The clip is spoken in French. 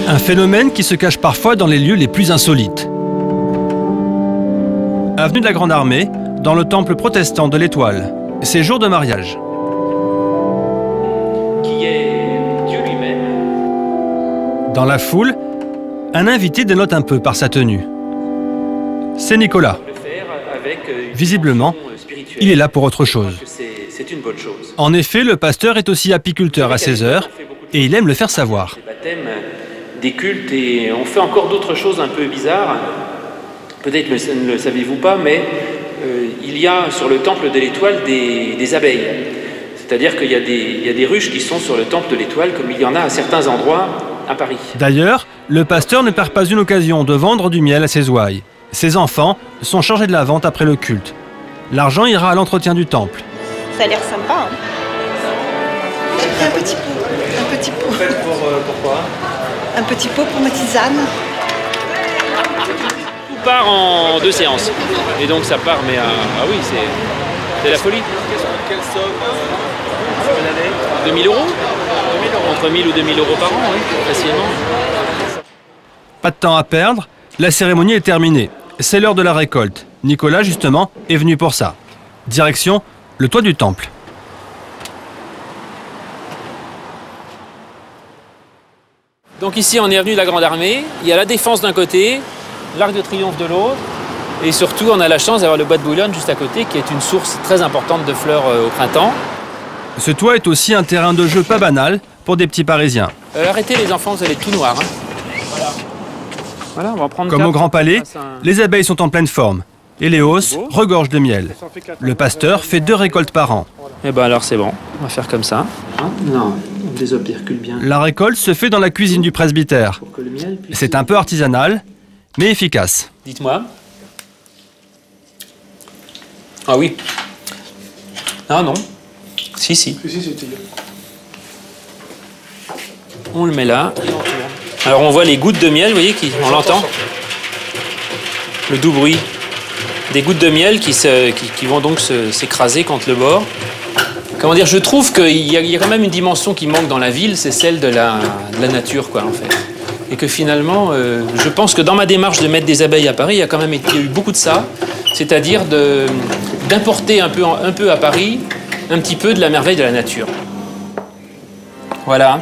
Un phénomène qui se cache parfois dans les lieux les plus insolites. Avenue de la Grande Armée, dans le temple protestant de l'Étoile. C'est jour de mariage. Qui est Dieu lui-même. Dans la foule, un invité dénote un peu par sa tenue. C'est Nicolas. Visiblement, il est là pour autre chose. C'est une bonne chose. En effet, le pasteur est aussi apiculteur à ses heures et il aime le faire savoir. Des baptêmes, des cultes, et on fait encore d'autres choses un peu bizarres. Peut-être ne le savez-vous pas, mais il y a sur le temple de l'Étoile des abeilles. C'est-à-dire qu'il y a des ruches qui sont sur le temple de l'Étoile, comme il y en a à certains endroits à Paris. D'ailleurs, le pasteur ne perd pas une occasion de vendre du miel à ses ouailles. Ses enfants sont chargés de la vente après le culte. L'argent ira à l'entretien du temple. Ça a l'air sympa, hein. Un petit pot. Un petit pot. Pourquoi? Un petit pot pour ma tisane. Tout part en 2 séances. Et donc ça part, mais ah oui, c'est la folie. Quelle somme 2000 €? Entre 1000 ou 2000 € par an, oui, facilement. Pas de temps à perdre, la cérémonie est terminée. C'est l'heure de la récolte. Nicolas, justement, est venu pour ça. Direction, le toit du temple. Donc ici, on est avenue de la Grande Armée. Il y a la Défense d'un côté, l'Arc de Triomphe de l'autre. Et surtout, on a la chance d'avoir le bois de Boulogne juste à côté, qui est une source très importante de fleurs au printemps. Ce toit est aussi un terrain de jeu pas banal pour des petits Parisiens. Arrêtez les enfants, vous allez tout noir. Hein. Voilà, on va prendre Comme au Grand Palais, les abeilles sont en pleine forme et les hausses regorgent de miel. Le pasteur fait 2 récoltes par an. Eh ben alors c'est bon, on va faire comme ça. Hein, non, on désopercule bien. La récolte se fait dans la cuisine du presbytère. C'est un peu artisanal, mais efficace. Dites-moi. Ah oui. Ah non. Si. On le met là. Alors on voit les gouttes de miel, vous voyez, on l'entend. Le doux bruit des gouttes de miel qui vont donc s'écraser contre le bord. Comment dire, je trouve qu'il y a quand même une dimension qui manque dans la ville, c'est celle de la nature, quoi, en fait. Et que finalement, je pense que dans ma démarche de mettre des abeilles à Paris, il y a eu beaucoup de ça, c'est-à-dire d'importer un peu à Paris un petit peu de la merveille de la nature. Voilà.